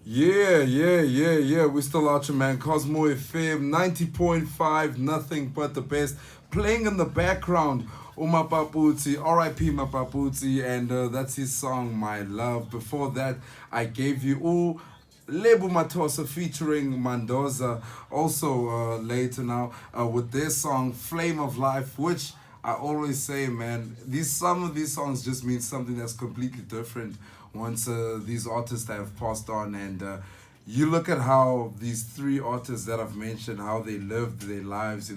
Yeah. We're still out here, man. Cosmo FM 90.5, nothing but the best. Playing in the background, Uma Paputi, RIP Mapaputi, and that's his song, My Love. Before that, I gave you Lebu Matosa featuring Mandoza, also later now, with their song, Flame of Life, which I always say, man, some of these songs just mean something that's completely different once these artists have passed on. And you look at how these three artists that I've mentioned, how they lived their lives,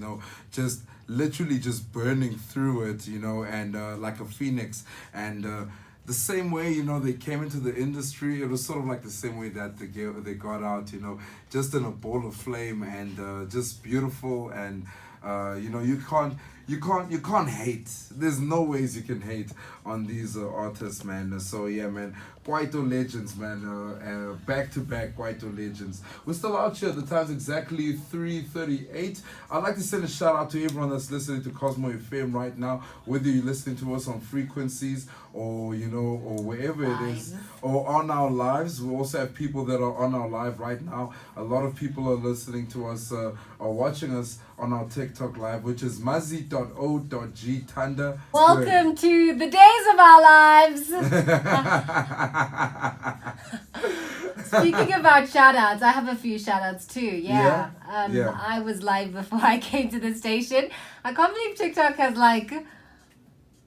just literally just burning through it, and like a phoenix. And the same way, they came into the industry, it was sort of like the same way that they got out, just in a ball of flame, and just beautiful. And you can't hate. There's no ways you can hate on these artists, man. So yeah, man, Kwaito legends, man. Back to back Kwaito legends. We're still out here. The time's exactly 3:38. I'd like to send a shout out to everyone that's listening to Cosmo FM right now, whether you're listening to us on frequencies or or wherever it is, or on our lives. We also have people that are on our live right now. A lot of people are listening to us, are watching us on our TikTok live, which is mazi.o.g Tanda. Welcome to the days of our lives. Speaking about shout outs, I have a few shout outs too. Yeah. I was live before I came to the station. I can't believe TikTok has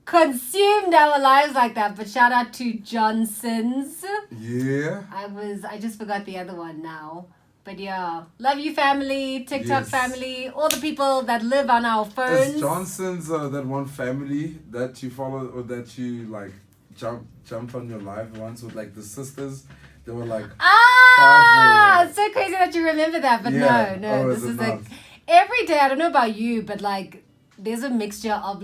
consumed our lives like that. But shout out to Johnson's. Yeah. I just forgot the other one now. But yeah, love you family, TikTok family, all the people that live on our phones. Is Johnson's that one family that you follow or that you jumped on your live once with the sisters? They were it's so crazy that you remember that. But no, this is every day. I don't know about you, but there's a mixture of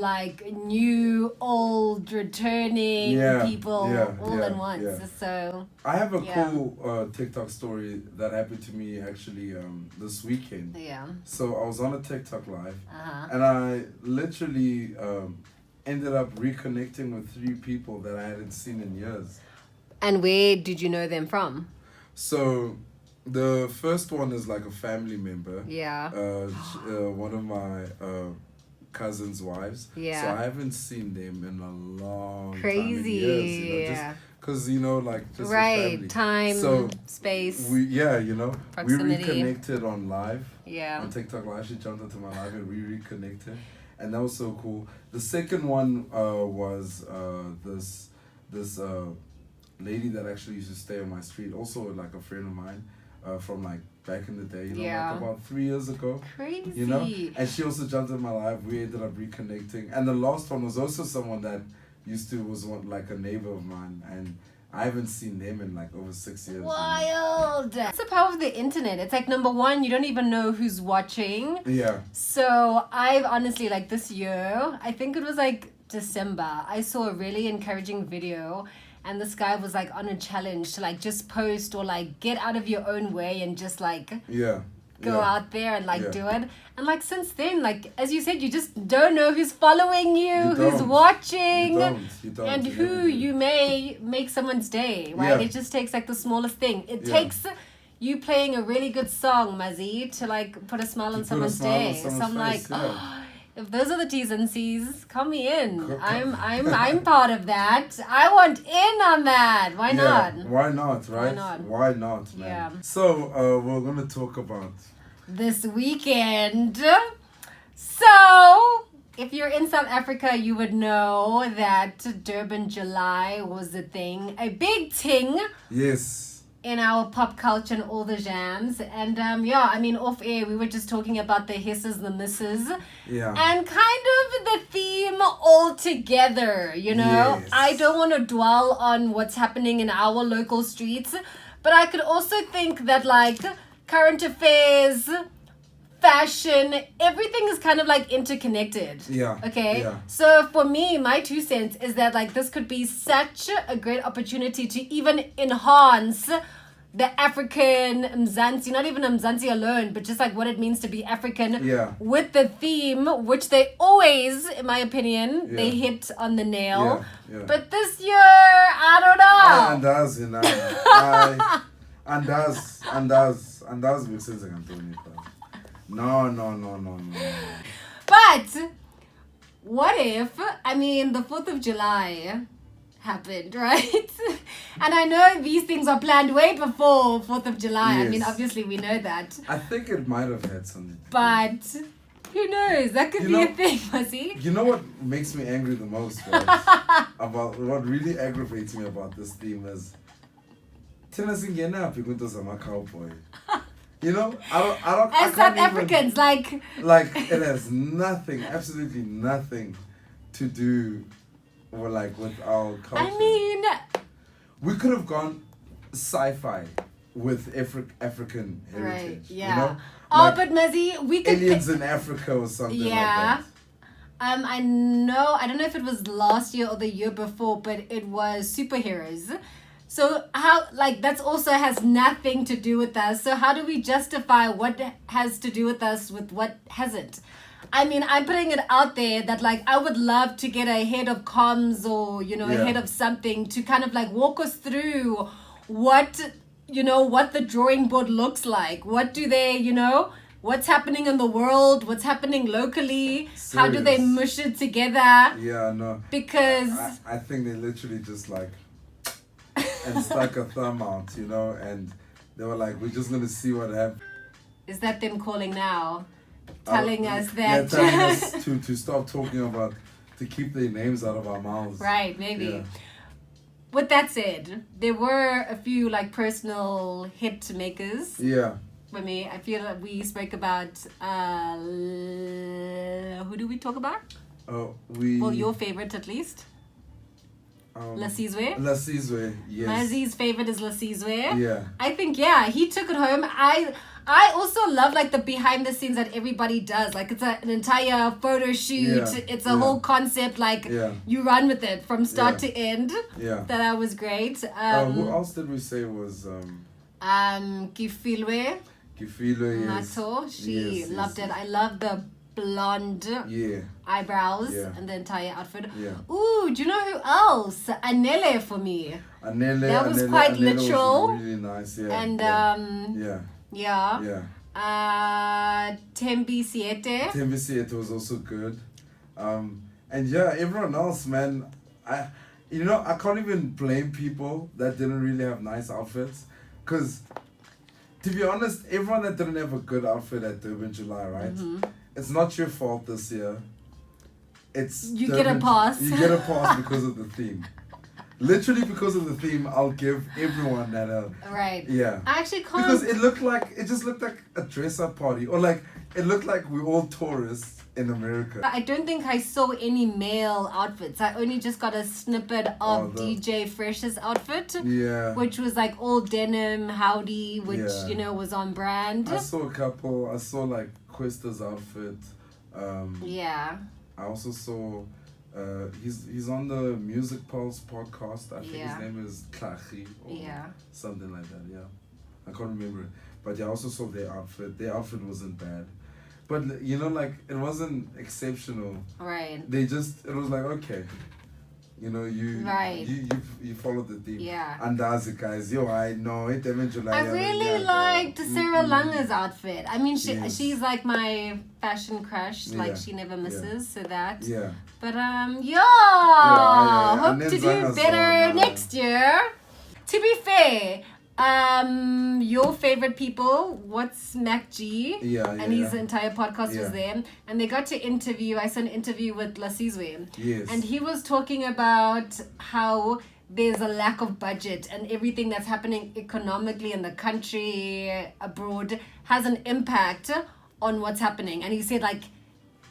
new, old, returning people all in once. Yeah. So I have a cool TikTok story that happened to me actually this weekend. Yeah. So I was on a TikTok live, and I literally ended up reconnecting with 3 people that I hadn't seen in years. And where did you know them from? So the first one is a family member. Yeah. One of my cousins' wives. Yeah. So I haven't seen them in a long Crazy. time. Crazy. Yeah. Because, just right. Time, space. We proximity. We reconnected on live. Yeah. On TikTok live. She jumped into my live and we reconnected. And that was so cool. The second one was this lady that actually used to stay on my street. Also a friend of mine from back in the day, about 3 years ago. Crazy. And she also jumped in my life. We ended up reconnecting. And the last one was also someone that was a neighbor of mine, and I haven't seen them in over 6 years. Wild. That's the power of the internet. It's number one, you don't even know who's watching. Yeah. So I've honestly this year, I think it was December, I saw a really encouraging video. And this guy was on a challenge to just post or get out of your own way and just go out there and do it. And since then, as you said, you just don't know who's following you who's watching, you don't. And who you may make someone's day, right? It just takes the smallest thing. It takes you playing a really good song, Mazi, to put a smile on someone's day. So I'm if those are the T's and C's, call me in. I'm part of that. I want in on that. Why not? Why not, right? Why not, man? Yeah. So we're gonna talk about this weekend. So if you're in South Africa, you would know that Durban July was a thing, a big thing. Yes. In our pop culture and all the jams. And off air we were just talking about the hisses, the misses. Yeah. And kind of the theme altogether, Yes. I don't want to dwell on what's happening in our local streets, but I could also think that current affairs, fashion, everything is kind of interconnected. Yeah. Okay. Yeah. So for me, my 2 cents is that this could be such a great opportunity to even enhance the African Mzansi, not even Mzansi alone, but just what it means to be African with the theme, which they always, in my opinion, they hit on the nail. Yeah. But this year, I don't know. Andazi bekusenza ngantoni pha. No. But what if, I mean, the 4th of July happened, right? And I know these things are planned way before 4th of July. Yes. I mean, obviously we know that. I think it might have had something. But who knows? That could be a thing, Fuzzy. You know what makes me angry the most, right? About what really aggravates me about this theme is cowboy. You know, As South Africans, like it has nothing, absolutely nothing to do with our culture. I mean, we could have gone sci-fi with African heritage. right? Yeah. You know? But Mazzy, we could aliens in Africa or something like that. I know. I don't know if it was last year or the year before, but it was superheroes. So how, that's also has nothing to do with us. So how do we justify what has to do with us with what hasn't? I mean, I'm putting it out there that I would love to get a head of comms or, a head of something to kind of walk us through what the drawing board looks like. What do they, what's happening in the world? What's happening locally? Serious. How do they mush it together? Yeah, no. Because I think they literally just and stuck a thumb out, and they were like, we're just going to see what happens. Is that them calling now? Telling us that... Yeah, telling us to stop talking about, to keep their names out of our mouths. Right, maybe. Yeah. With that said, there were a few personal hit makers. Yeah. For me, I feel that we spoke about... who do we talk about? Well, your favorite at least. La Sizwe, yes. Mazzy's favorite is La Sizwe. Yeah. I think, he took it home. I also love the behind the scenes that everybody does. It's an entire photo shoot. Yeah. It's a whole concept. You run with it from start to end. Yeah. That was great. Who else did we say was Kifilwe. Kifilwe, yes. Nato. She loved it. I love the blonde eyebrows and the entire outfit. Yeah. Ooh, do you know who else? Anele for me. Anele. That was quite Anele literal. was really nice, yeah. And Yeah. Tembi Siete was also good. And everyone else, man, I can't even blame people that didn't really have nice outfits, because to be honest, everyone that didn't have a good outfit at Durban July, right? Mm-hmm. It's not your fault this year. You get a pass. You get a pass because of the theme. Literally because of the theme, I'll give everyone that a... Right. Yeah. I actually can't... Because it just looked like a dress-up party. Or it looked like we're all tourists in America. I don't think I saw any male outfits. I only just got a snippet of DJ Fresh's outfit. Yeah. Which was all denim, howdy, which, was on brand. I saw a couple. I saw Questa's outfit. Yeah. I also saw... he's on the Music Pulse podcast. I think his name is Klachi or something like that. Yeah, I can't remember it. But I also saw their outfit. Their outfit wasn't bad, but it wasn't exceptional. Right. It was okay. You followed the theme. Yeah. And that's it, guys. I know it. I really liked Sarah Lange's outfit. I mean, she's my fashion crush. She never misses. So that. Yeah. But hope to do better next year. To be fair, your favorite people, what's Mac G? And his entire podcast was there, and they got to interview. I saw an interview with La Sizwe. Yes. And he was talking about how there's a lack of budget, and everything that's happening economically in the country, abroad, has an impact on what's happening. And he said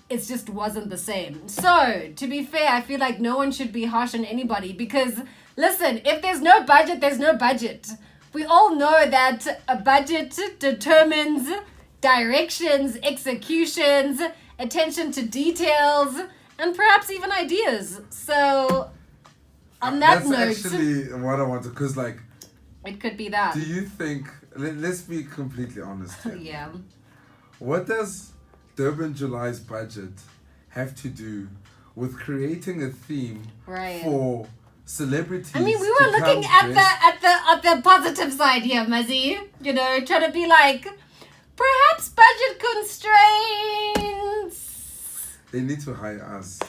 it just wasn't the same. So, to be fair, I feel no one should be harsh on anybody, because, listen, if there's no budget, there's no budget. We all know that a budget determines directions, executions, attention to details, and perhaps even ideas. So, on that note... That's actually what I wanted, because, it could be that. Do you think... Let's be completely honest here. Yeah. What does Durban July's budget have to do with creating a theme for celebrities. I mean, we were looking at the positive side here, Mazzy. You know, trying to be like, perhaps budget constraints. They need to hire us.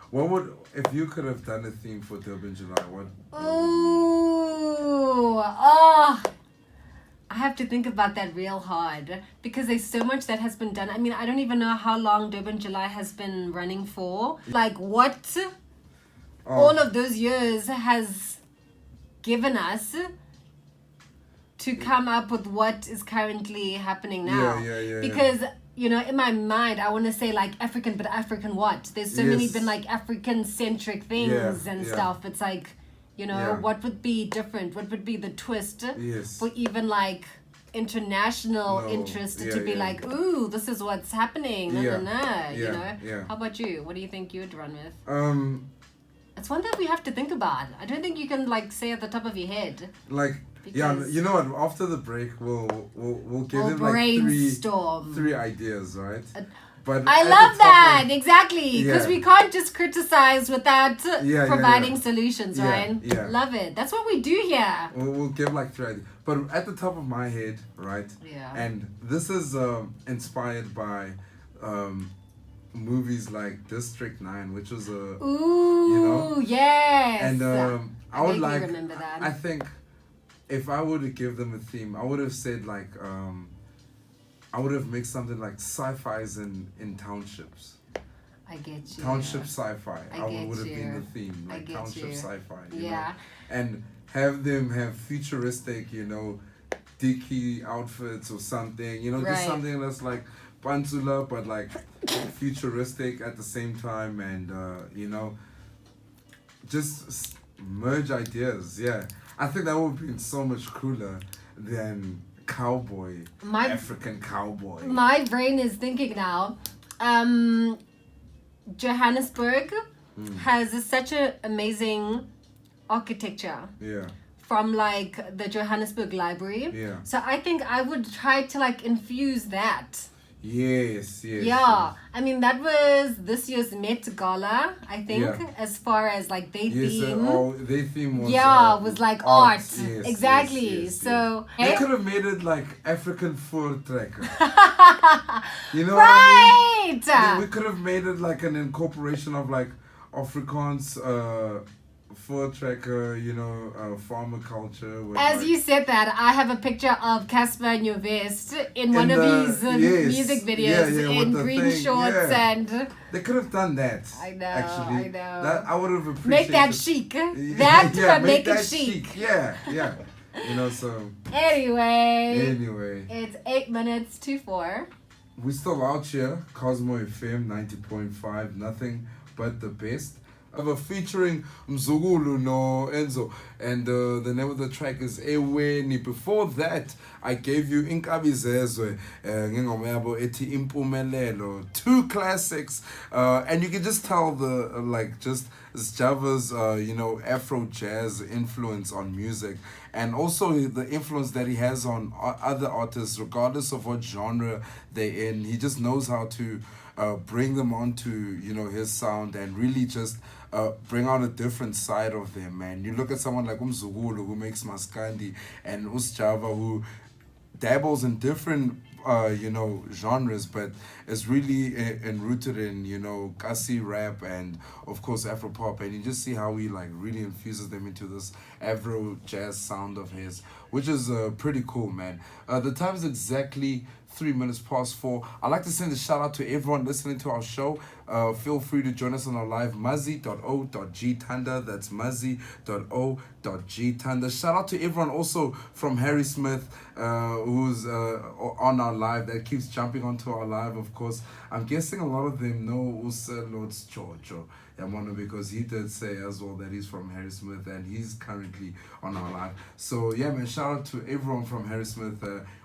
What would, if you could have done a theme for Durban July, what? I have to think about that real hard because there's so much that has been done. I mean, I don't even know how long Durban July has been running for. Like, what all of those years has given us to come up with what is currently happening now. Because, you know, in my mind, I want to say, like, African, but African what? There's so many been, like, African-centric things and stuff. It's like... You know, what would be different? What would be the twist for even like international interest to be like, ooh, this is what's happening. You know? How about you? What do you think you'd run with? It's one that we have to think about. I don't think you can like say at the top of your head. Like, you know what? After the break, we'll give them like three ideas, right? But I love that, exactly, because we can't just criticize without providing solutions, right? Love it. That's what we do here. We'll give like 3 ideas. But at the top of my head, right? Yeah. And this is inspired by movies like District 9, which was a... Ooh, you know? Yes. And I would like... remember that. I think if I were to give them a theme, I would have said like... I would have mixed something like sci-fi's in townships. I get you. Township sci-fi. I would have been the theme. Like township sci-fi. You know? And have them have futuristic, you know, dicky outfits or something. You know, just something that's like Pantsula, but like futuristic at the same time. And, you know, just merge ideas. Yeah. I think that would have been so much cooler than... African cowboy. My brain is thinking now. Johannesburg has such an amazing architecture. Yeah. From like the Johannesburg Library. Yeah. So I think I would try to like infuse that. Yes. Yeah. I mean, that was this year's Met Gala, I think, as far as like their theme. Their theme was... was like art. Yes, exactly. So... They could have made it like African voortrekker. You know right! what I mean? We could have made it like an incorporation of like Afrikaans... voortrekker, you know, farmer culture. As like, you said that, I have a picture of Casper in your vest in one of his music videos in green shorts and... They could have done that. I know, actually. I know. That, I would have appreciated... Make that chic. That make it chic. Yeah. You know, so... Anyway. It's 8 minutes to 4. We're still out here. Cosmo FM 90.5. Nothing but the best. Featuring Mzukulu no Enzo, and the name of the track is Eweni. Before that, I gave you Inkabi Zezwe, ngengoma yabo ethi Impumelelo, 2 classics, and you can just tell the just Java's you know, Afro jazz influence on music, and also the influence that he has on other artists, regardless of what genre they're in. He just knows how to bring them onto, you know, his sound and really just bring out a different side of them, man. You look at someone like Umzukulu, who makes Maskandi, and Usjava, who dabbles in different you know, genres, but is really enrooted in, you know, Kasi rap and of course Afro pop, and you just see how he like really infuses them into this Afro jazz sound of his, which is pretty cool, man. The time is exactly 3 minutes past 4. I'd like to send a shout out to everyone listening to our show. Feel free to join us on our live muzzy.o.gtanda. That's muzzy.o.gtanda. Shout out to everyone also from Harry Smith, who's on our live, that keeps jumping onto our live, of course. I'm guessing a lot of them know Usa Lord's Chocho Yamono, because he did say as well that he's from Harry Smith and he's currently on our live. So yeah, man, shout out to everyone from Harry Smith.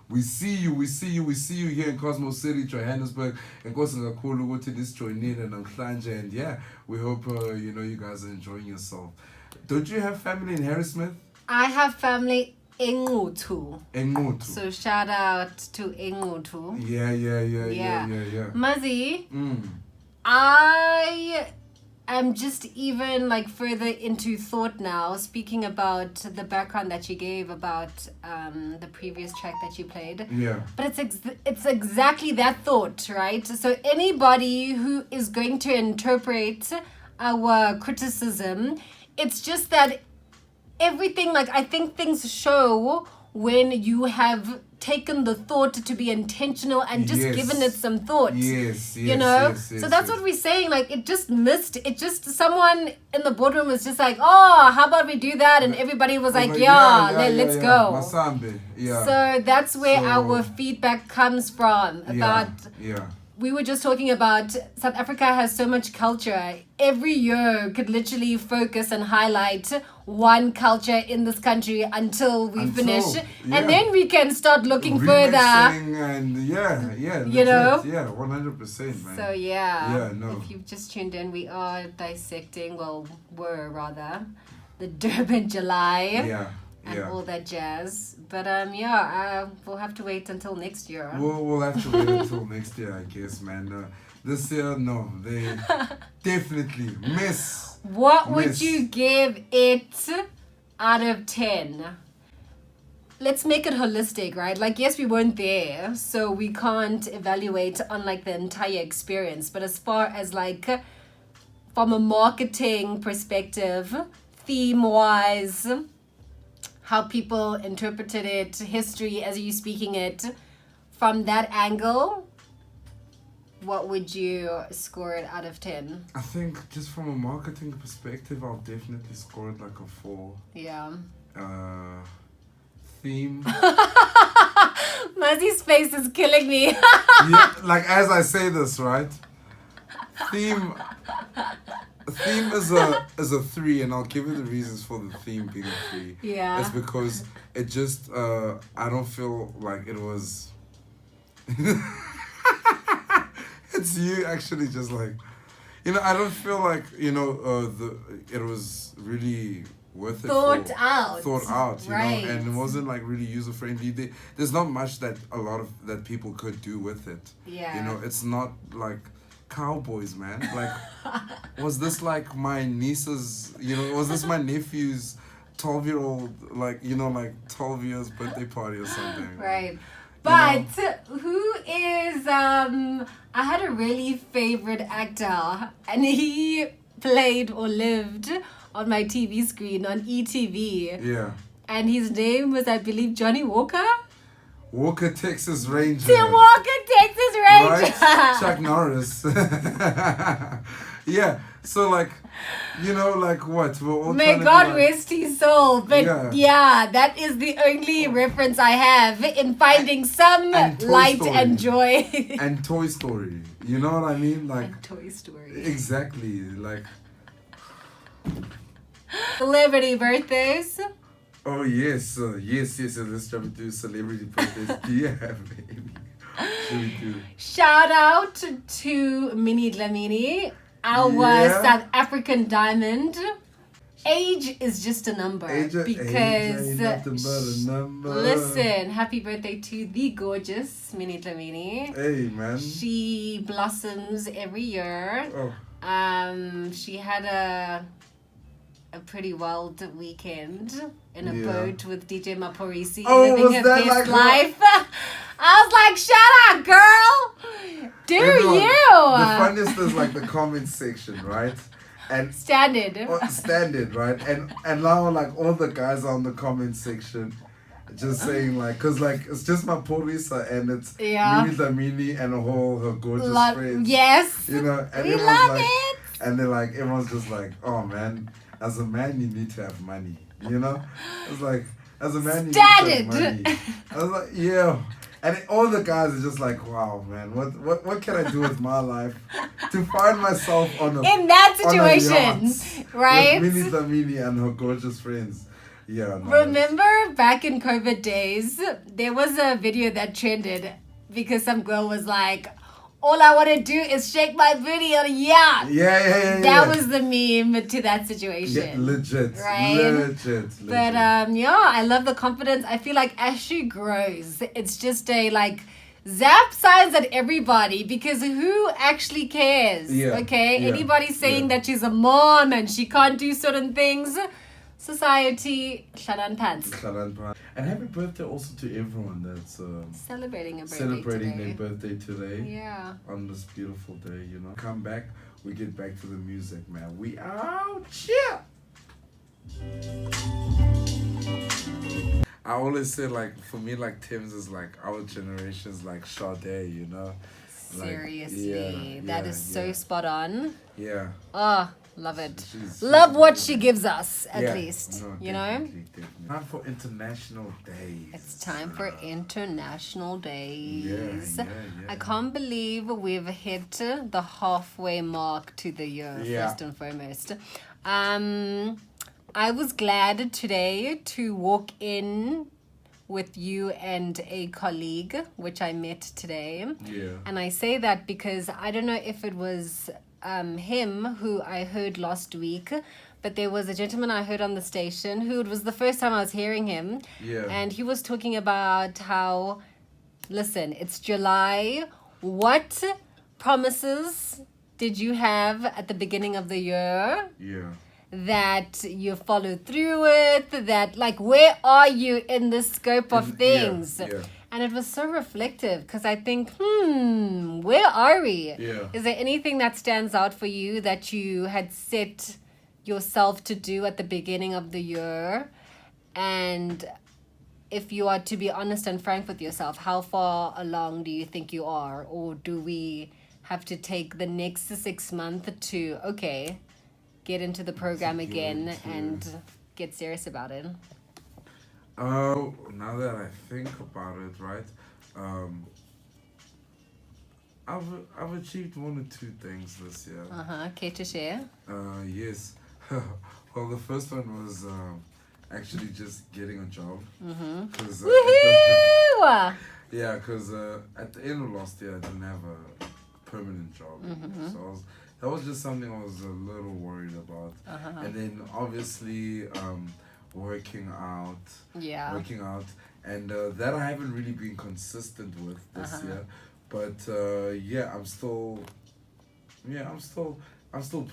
We see you here in Cosmo City, Johannesburg. And go to this join in and yeah, we hope you know, you guys are enjoying yourself. Don't you have family in Harry Smith? I have family in Ngutu. So shout out to Ngutu. Yeah. Muzzy, I I'm just even like further into thought now, speaking about the background that you gave about the previous track that you played. Yeah. But it's exactly that thought, right? So anybody who is going to interpret our criticism, it's just that everything, like, I think things show when you have taken the thought to be intentional and just given it some thought. Yes, you know? yes, so that's what we're saying. Like, it just someone in the boardroom was just like, oh, how about we do that? And everybody was like, let's go. Masambe. Yeah. So that's where our feedback comes from about... We were just talking about South Africa has so much culture. Every year could literally focus and highlight one culture in this country until we finish. And then we can start looking further. And you know? Yeah, 100%, man. So if you've just tuned in, we are dissecting, were rather, the Durban July. And all that jazz. But we'll have to wait until next year. We'll have to wait until next year, I guess, man. This year, no, they definitely miss. What would you give it out of 10? Let's make it holistic, right? Like, yes, we weren't there, so we can't evaluate on like the entire experience. But as far as like from a marketing perspective, theme-wise, how people interpreted it, history as you speaking it, from that angle, what would you score it out of 10? I think just from a marketing perspective, I'll definitely score it like a 4. Yeah. Theme. Mazzy's face is killing me. Like as I say this, right? Theme is a 3, and I'll give you the reasons for the theme being a 3. Yeah. It's because it just I don't feel like it was it's you actually just like, you know, I don't feel like, you know, it was really worth it. Thought out, you right. know, and it wasn't like really user friendly. There's not much that that people could do with it. Yeah. You know, it's not like cowboys, man. Like, was this like my niece's, you know, was this my nephew's 12-year-old, like, you know, like 12 years birthday party or something? Right. But who is, I had a really favorite actor, and he played or lived on my TV screen on ETV. Yeah. And his name was, I believe, Johnny Walker? Walker, Texas Ranger. Walker, Texas Ranger. Right? Chuck Norris. Yeah. So, like, you know, like what? We're all May God rest his soul. But yeah, that is the only reference I have in finding some light and joy. And Toy Story. You know what I mean? Like, and Toy Story. Exactly. Like, celebrity birthdays. Oh, yes. Yes. Let's try to do celebrity birthdays. Do you have any? Should we do? Shout out to Minnie Dlamini, our South African diamond. Age is just a number. Age ain't nothing but a number. Listen, happy birthday to the gorgeous Minnie Dlamini. Hey, man. She blossoms every year. Oh. She had a pretty wild weekend in a boat with DJ Maphorisa, living her best like life. I was like, shut up, girl. The funniest is like the comment section, right? And standard, right? And now like all the guys on the comment section just saying like, cause like it's just Maphorisa and it's Minnie Dlamini and her gorgeous friends. Yes. You know, and we love it. And they're like, everyone's just like, oh man, as a man you need to have money. You know? It's like, as a man you need to have money. I was like, yeah. And all the guys are just like, wow, man, what can I do with my life to find myself in that situation, right? With Minnie Dlamini and her gorgeous friends. Yeah. No, remember back in COVID days, there was a video that trended because some girl was like, all I want to do is shake my booty on a yacht. Yeah. That was the meme to that situation. Yeah, legit. Right? Legit. But I love the confidence. I feel like as she grows, it's just a like zap signs at everybody because who actually cares? Yeah. Okay? Yeah. Anybody saying that she's a mom and she can't do certain things, society, shalan pants. And happy birthday also to everyone that's Celebrating a birthday celebrating today. their birthday today. Yeah. On this beautiful day, you know. Come back, we get back to the music, man. We out here. I always say, like, for me, like, Tim's is like our generation's like Sade, you know. Seriously, that is so spot on. Yeah. Oh, love it. She's Love what amazing. she gives us, at least. No, you know? definitely. Time for International Days. It's time for International Days. Yeah. I can't believe we've hit the halfway mark to the year, first and foremost. I was glad today to walk in with you and a colleague, which I met today. Yeah. And I say that because I don't know if it was him who I heard last week, but there was a gentleman I heard on the station who it was the first time I was hearing him. Yeah. And he was talking about how, listen, it's July. What promises did you have at the beginning of the year? Yeah. That you followed through with, that like where are you in the scope of things? Yeah. And it was so reflective because I think, where are we? Yeah. Is there anything that stands out for you that you had set yourself to do at the beginning of the year? And if you are to be honest and frank with yourself, how far along do you think you are? Or do we have to take the next 6 months to, okay, get into the program again and get serious about it? Now that I think about it, right, I've achieved 1 or 2 things this year. Care to share? Yes. Well, the first one was actually just getting a job. Cause, Woohoo! because at the end of last year, I didn't have a permanent job. So that was just something I was a little worried about. And then obviously working out. And that I haven't really been consistent with this year. But I'm still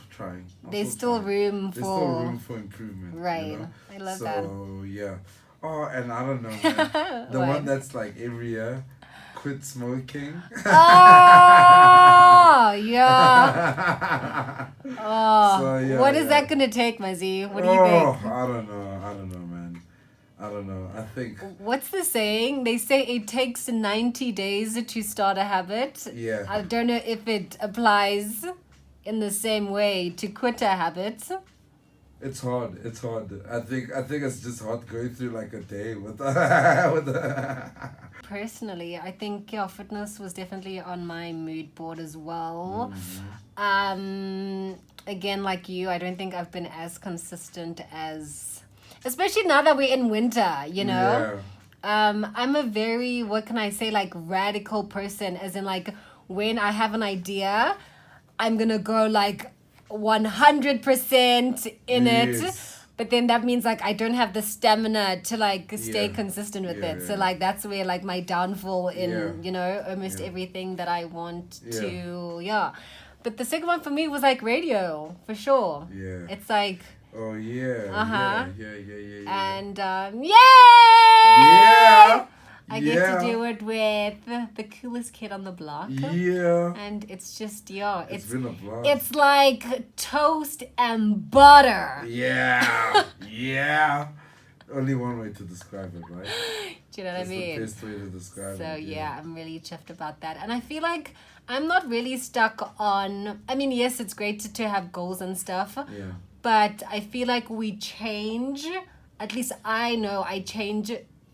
trying. There's still room for improvement. Right. You know? I love that. So yeah. Oh, and I don't know, man. The one that's like every year, quit smoking. Oh, yeah. Oh, So, yeah, what is that gonna take, Mazzy? What do you think? I don't know, man. I don't know. I think. What's the saying? They say it takes 90 days to start a habit. Yeah. I don't know if it applies in the same way to quit a habit. It's hard. I think it's just hard going through like a day with Personally, I think fitness was definitely on my mood board as well. Again, like you, I don't think I've been as consistent as, especially now that we're in winter, you know. I'm a very, what can I say, like radical person, as in like when I have an idea, I'm gonna go like 100% in it, but then that means like I don't have the stamina to like stay consistent with it. So like that's where like my downfall in you know almost everything that I want to But the second one for me was like radio, for sure. It's like and I get to do it with the coolest kid on the block. And it's just, it's been a blast. It's like toast and butter. Only one way to describe it, right? Do you know what I mean? That's the best way to describe it. So I'm really chuffed about that. And I feel like I'm not really stuck on, I mean, yes, it's great to have goals and stuff. But I feel like we change, at least I know I change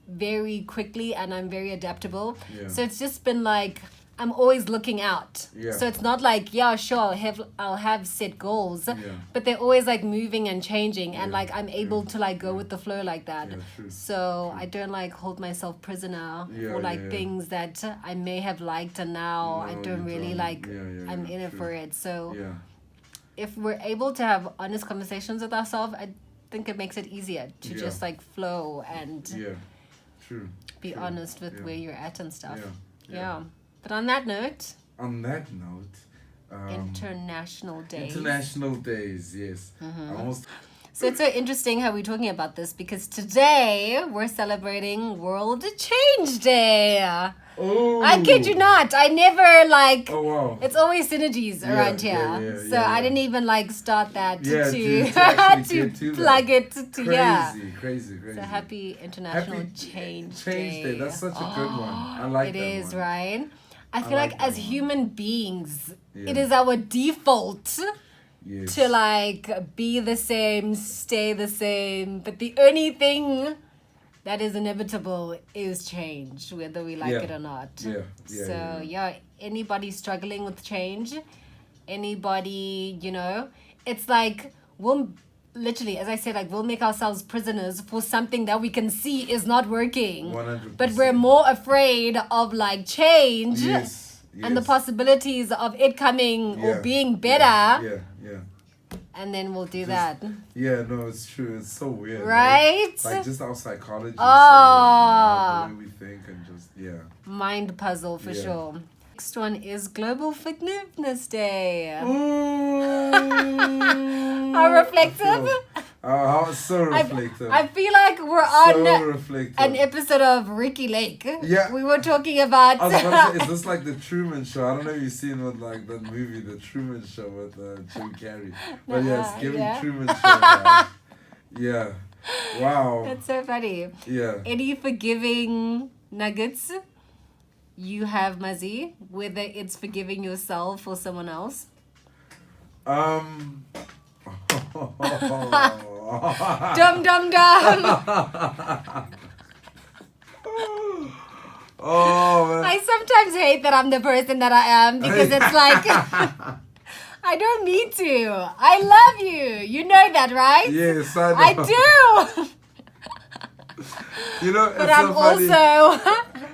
very quickly and I'm very adaptable. So it's just been like I'm always looking out. So it's not like sure I'll have set goals, but they're always like moving and changing, and like I'm able to like go with the flow like that. So I don't like hold myself prisoner for like things that I may have liked and now I don't really like. I'm in it for it. So if we're able to have honest conversations with ourselves, I think it makes it easier to just like flow and be honest with where you're at and stuff. Yeah. But on that note. International Days. International Days, yes. So it's so interesting how we're talking about this because today we're celebrating World Change Day. Oh. I kid you not. I never like. Oh wow. It's always synergies around here. So I didn't even like start that to plug it to Crazy. So happy International Change Day. That's such a good one. I like that. It is, right? I feel like as human beings, it is our default to like be the same, stay the same. But the only thing that is inevitable is change, whether we like it or not. So anybody struggling with change, anybody, it's like we'll literally, as I said, like we'll make ourselves prisoners for something that we can see is not working. 100%. But we're more afraid of like change and the possibilities of it coming or being better. And then we'll do that. Yeah, no, it's true. It's so weird. Right? Like just our psychology. Oh. The way we think and just, mind puzzle for sure. Next one is Global Forgiveness Day. How reflective? So reflective. I feel like we're on an episode of Ricky Lake. Yeah. We were talking about... I was about to say, is this like the Truman Show? I don't know if you've seen what, like the movie, The Truman Show with Jim Carrey. But it's giving Truman Show vibes. Yeah. Wow. That's so funny. Yeah. Any forgiving nuggets you have, Mazi? Whether it's forgiving yourself or someone else? Dum. Oh man. I sometimes hate that I'm the person that I am because it's like I don't need to. I love you. You know that, right? Yes, I know. I do. But I'm so also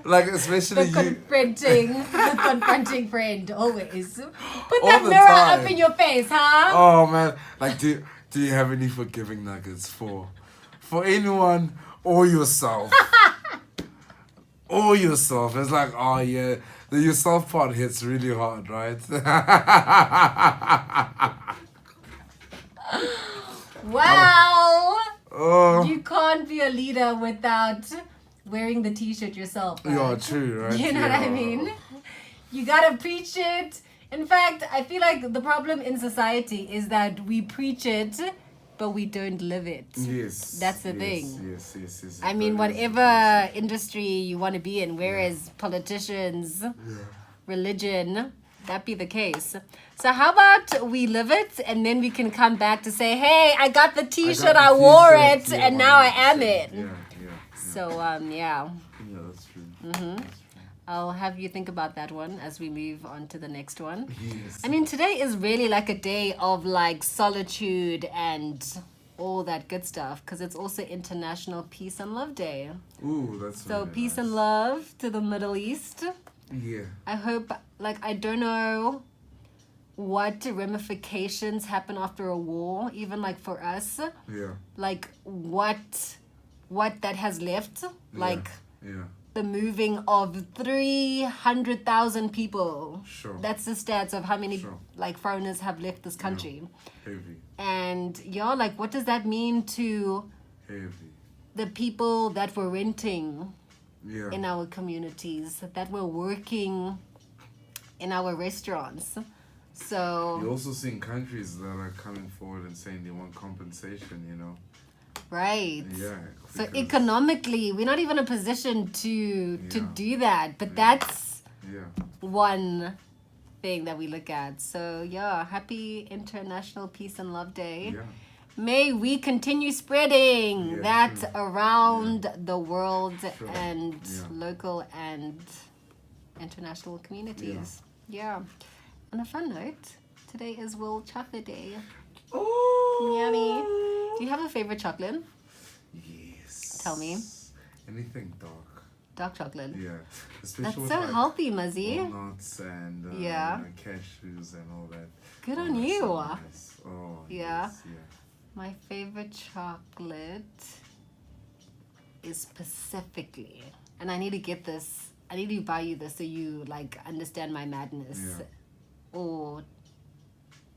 like especially the confronting friend always. Put that mirror up in your face, huh? Oh man, like do you have any forgiving nuggets for anyone or yourself? Or yourself. It's like, oh yeah, the yourself part hits really hard, right? Wow. Oh. You can't be a leader without wearing the t-shirt yourself. Right? Yeah, true, right? You know what I mean? You gotta preach it. In fact, I feel like the problem in society is that we preach it, but we don't live it. Yes. That's the thing. Yes. I mean, whatever industry you want to be in, whereas politicians, religion, that be the case. So how about we live it and then we can come back to say, hey, I got the t-shirt, I wore it, and now I am it. So, Yeah, that's true. I'll have you think about that one as we move on to the next one. Yes. I mean, today is really like a day of like solitude and all that good stuff because it's also International Peace and Love Day. Ooh, that's so really peace nice. and love to the Middle East. Yeah. I hope, like, I don't know what ramifications happen after a war, even like for us. Yeah. Like what that has left. Like the moving of 300,000 people. Sure. That's the stats of how many like foreigners have left this country. Heavy. And like what does that mean to the people that were renting in our communities, that were working in our restaurants? So you're also seeing countries that are coming forward and saying they want compensation, right. Yeah. So economically, we're not even in a position to do that. But that's one thing that we look at. So happy International Peace and Love Day. Yeah. May we continue spreading that around the world and local and international communities. Yeah. On a fun note, today is World Chocolate Day. Oh, yummy. Do you have a favorite chocolate? Yes. Tell me. Anything dark. Dark chocolate? Yeah. Especially that's with so like healthy, Muzzy. walnuts and cashews and all that. Good on you. So nice. Oh, yes, My favorite chocolate is specifically, and I need to get this I need to buy you this so you like understand my madness, or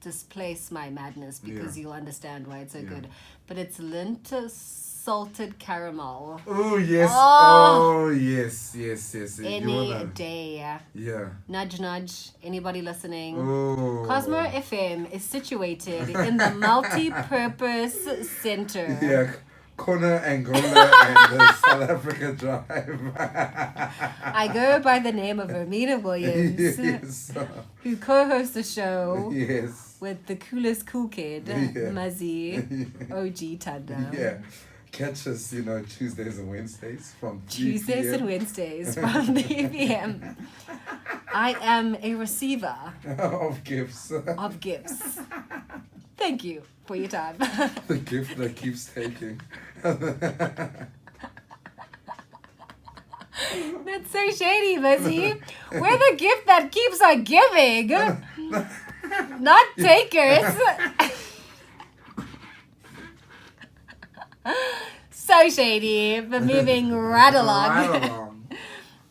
displace my madness because you'll understand why it's so good. But it's lint salted caramel. Oh yes. Oh yes. Any day. Yeah. Nudge nudge. Anybody listening? Oh. Cosmo FM is situated in the multi-purpose center. Yeah. Kona, Angola, and South Africa Drive. I go by the name of Ermina Williams, Yes. who co-hosts the show Yes. with the coolest cool kid, Mazi, OG Tanda. Yeah. Catch us, Tuesdays and Wednesdays from 3 Tuesdays p.m. and Wednesdays from 3 p.m. I am a receiver of gifts. of gifts. Thank you for your time. The gift that keeps taking. That's so shady, Mazi. We're the gift that keeps on giving, not takers. So shady, but moving right along.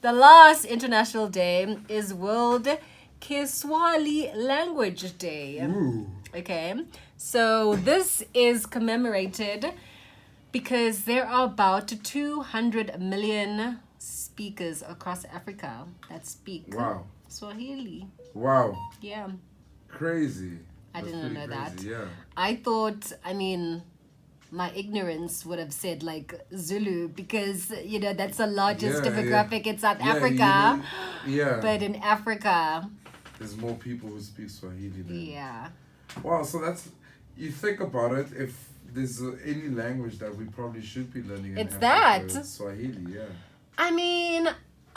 The last international day is World Kiswahili Language Day. Ooh. Okay, so this is commemorated because there are about 200 million speakers across Africa that speak Swahili. Wow. Yeah. Crazy. I didn't know that. Yeah. I thought, my ignorance would have said like Zulu because, that's the largest demographic in South Africa. But in Africa, there's more people who speak Swahili than. Yeah. Wow, so that's, you think about it, if there's any language that we probably should be learning in Africa, it's Swahili,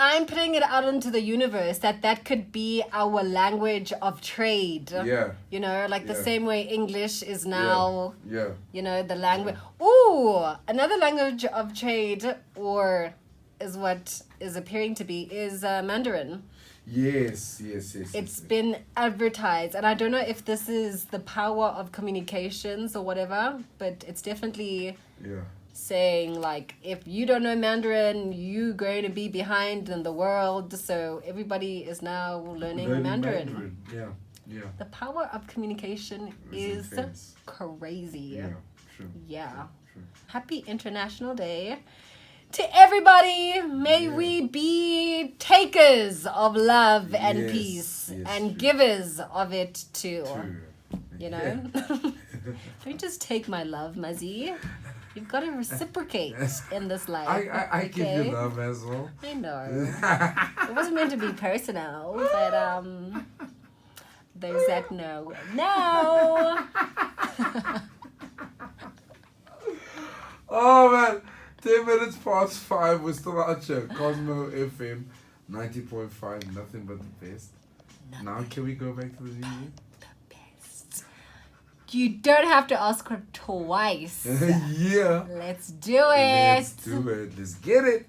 I'm putting it out into the universe that could be our language of trade. Yeah. The same way English is now, the language. Ooh, another language of trade, or is what is appearing to be, is Mandarin. Yes. It's been advertised, and I don't know if this is the power of communications or whatever, but it's definitely saying like, if you don't know Mandarin, you're going to be behind in the world. So everybody is now learning Mandarin. Yeah. The power of communication is intense. Crazy. Yeah, true. Yeah. True. Happy International Day to everybody. May we be takers of love and peace, and givers of it too. Don't just take my love, Mazi. You've got to reciprocate in this life. I give you love as well. I know. It wasn't meant to be personal, but there's that no. Oh man, 10 minutes past 5. We're still out here. Cosmo FM 90.5. Nothing but the best. Now can we go back to the video? You don't have to ask her twice. Yeah. Let's do it. Let's get it.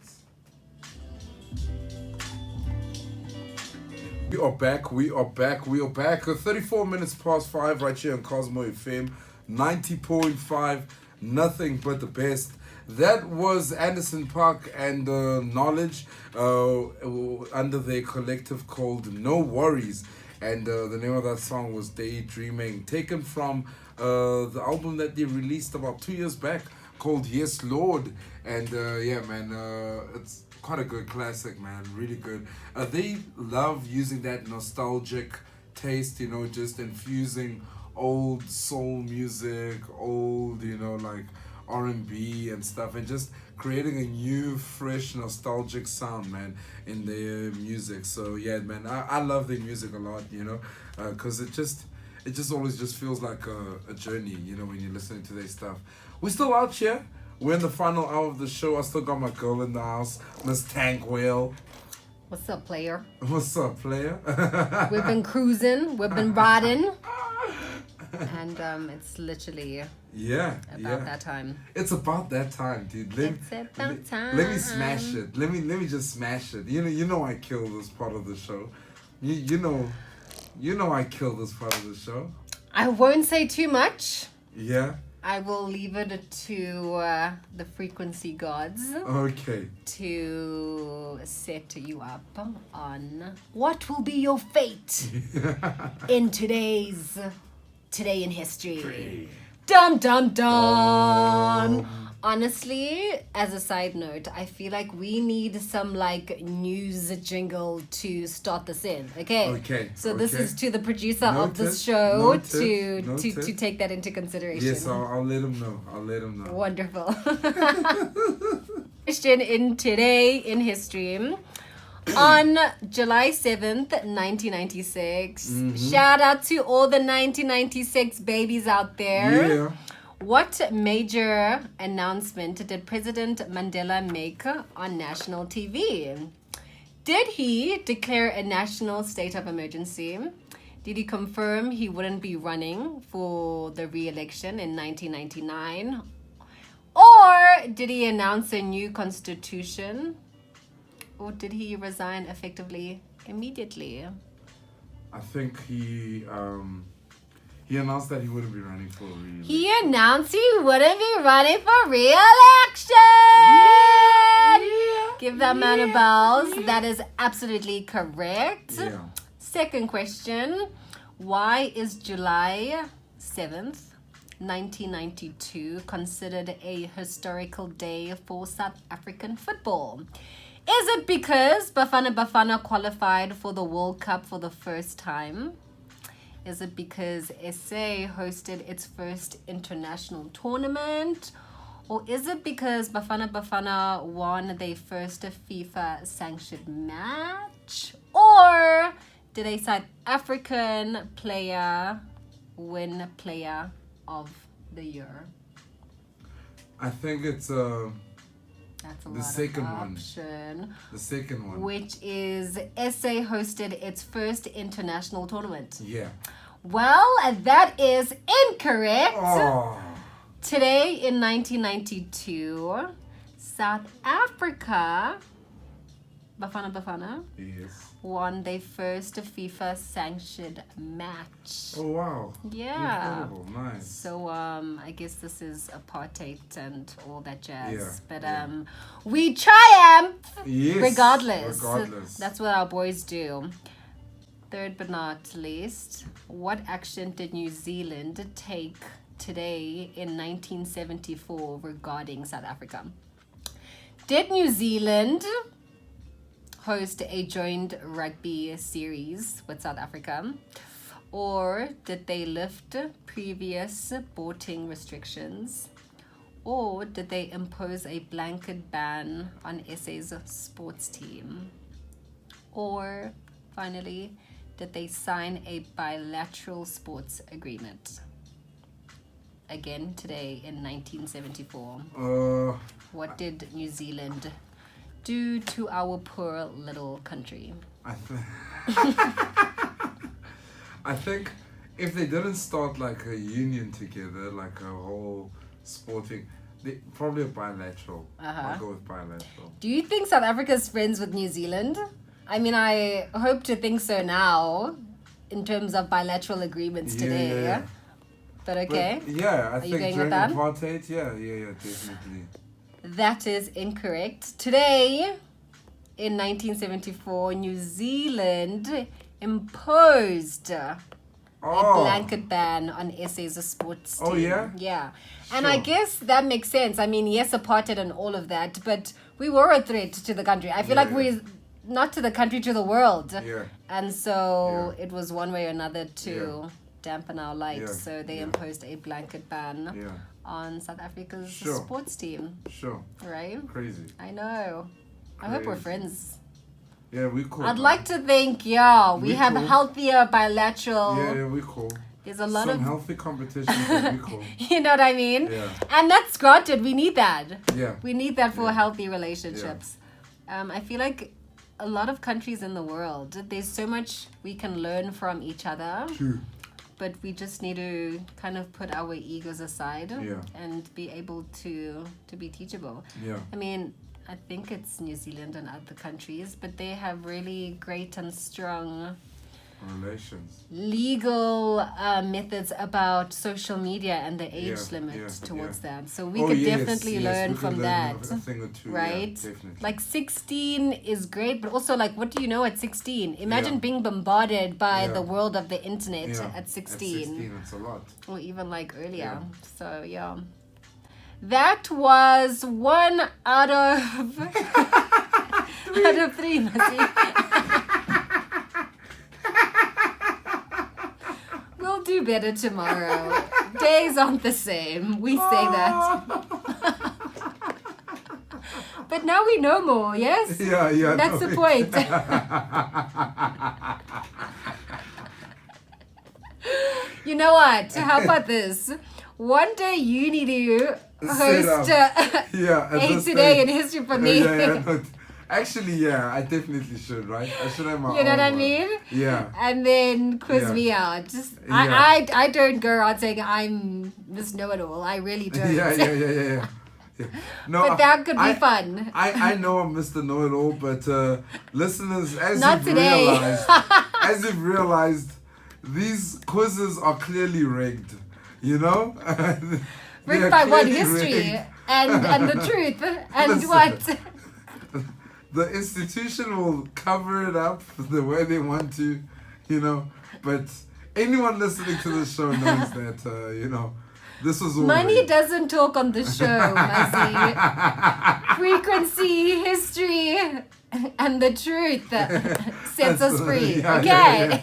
We are back. 34 minutes past 5 right here on Cosmo FM 90.5. Nothing but the best. That was Anderson .Paak and Knowledge under their collective called No Worries. And the name of that song was Daydreaming, taken from the album that they released about 2 years back called Yes Lord. And it's quite a good classic, man. Really good. They love using that nostalgic taste, just infusing old soul music, old, like R&B and stuff, and just creating a new, fresh, nostalgic sound, man, in their music. So yeah, man, I love their music a lot, because it just always just feels like a journey, when you're listening to their stuff. We're still out here. We're in the final hour of the show. I still got my girl in the house, Miss Tank Whale. What's up, player? What's up, player? We've been cruising. We've been riding. And it's literally about that time. It's about that time, dude. Let me smash it. Let me just smash it. You know I kill this part of the show. You know I kill this part of the show. I won't say too much. Yeah. I will leave it to the frequency gods. Okay. To also set you up on what will be your fate in Today in History. Dum dum dum. Honestly, as a side note, I feel like we need some like news jingle to start this in. Okay. So this is to the producer of this show to take that into consideration. Yes, I'll let him know. Wonderful. Question in Today in History. On July 7th, 1996. Shout out to all the 1996 babies out there. Yeah. What major announcement did President Mandela make on national TV? Did he declare a national state of emergency? Did he confirm he wouldn't be running for the re-election in 1999? Or did he announce a new constitution? Or did he resign effectively immediately? I think he announced that he wouldn't be running for re-election. He announced he wouldn't be running for re-election! Yeah. Give that man a buzz. That is absolutely correct. Yeah. Second question. Why is July 7th, 1992 considered a historical day for South African football? Is it because Bafana Bafana qualified for the World Cup for the first time? Is it because SA hosted its first international tournament? Or is it because Bafana Bafana won their first FIFA sanctioned match? Or did a South African player win Player of the Year? I think it's That's the second one. Option. The second one. Which is SA hosted its first international tournament. Yeah. Well, that is incorrect. Oh. Today in 1992, South Africa, Bafana Bafana, Yes. won their first FIFA sanctioned match. Oh wow. Yeah. Incredible. Nice. So I guess this is apartheid and all that jazz. Yeah, But yeah. we triumph Yes. regardless. Regardless. That's what our boys do. Third but not least, what action did New Zealand take today in 1974 regarding South Africa? Did New Zealand host a joint rugby series with South Africa? Or did they lift previous boating restrictions? Or did they impose a blanket ban on SA's sports team? Or, finally, did they sign a bilateral sports agreement? Again, today in 1974. What did New Zealand do to our poor little country? I think if they didn't start like a union together, like a whole sporting, probably a bilateral. I'll go with bilateral. Do you think South Africa's friends with New Zealand? I mean, I hope to think so now, in terms of bilateral agreements today. Yeah. But okay. But, yeah, I you think going during with that? apartheid, yeah, definitely. That is incorrect. Today, in 1974, New Zealand imposed a blanket ban on SA's sports team. Oh, yeah? Yeah. And Sure. I guess that makes sense. I mean, yes, apartheid and all of that, but we were a threat to the country. I feel like we're not to the country, to the world. Yeah. And so it was one way or another to dampen our light. Yeah. So they imposed a blanket ban on South Africa's sports team. Sure. Right? Crazy. I know. I hope we're friends. Yeah, we cool. I'd like to think, we have cool. healthier bilateral. Yeah, we cool. There's a lot Some of healthy competition, but we cool. You know what I mean? Yeah. And that's granted. We need that. Yeah. We need that for healthy relationships. I feel like a lot of countries in the world, there's so much we can learn from each other. True. But we just need to kind of put our egos aside and be able to be teachable. Yeah. I mean, I think it's New Zealand and other countries, but they have really great and strong Relations. legal methods about social media and the age limit towards that. So we could definitely learn from that. A thing or two, right? Definitely. Like 16 is great, but also like, what do you know at 16? Imagine being bombarded by the world of the internet at 16. At 16, it's a lot. Or even like earlier. So yeah. That was 1 out of out of 3, Masi. We'll do better tomorrow. Days aren't the same. We say that. But now we know more, yes? Yeah. That's the point. You know what? How about this? One day you need to host A Today in History for me. Actually, I definitely should, right? I should have my You know own what I mean? Yeah. And then quiz me out. Just I don't go around saying I'm this know-it-all. I really don't. Yeah. No, but that could be fun. I know I'm Mr. Know-it-all, but listeners, as you've realized, these quizzes are clearly rigged. You know? Rigged by what? History and the truth and listen, what? The institution will cover it up the way they want to, you know. But anyone listening to the show knows that, you know, this was all Money rigged. Doesn't talk on the show, Masi. Frequency, history, and the truth sets us free. Okay.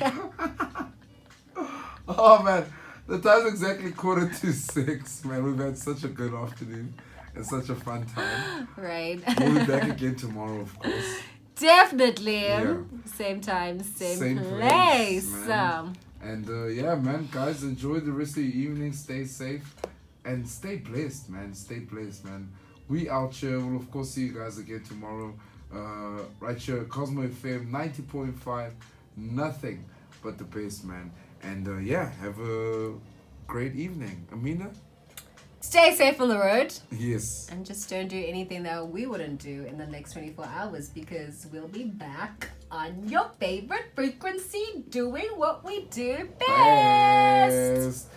Oh, man. The time's exactly 5:45, man. We've had such a good afternoon and such a fun time. Right. We'll be back again tomorrow, of course. Definitely. Yeah. Same time, same place. Man. And man, guys, enjoy the rest of your evening. Stay safe and stay blessed, man. Stay blessed, man. We out here. We'll, of course, see you guys again tomorrow. Right here, Cosmo FM 90.5. Nothing but the best, man. And have a great evening. Amina? Stay safe on the road. Yes. And just don't do anything that we wouldn't do in the next 24 hours because we'll be back on your favorite frequency doing what we do best.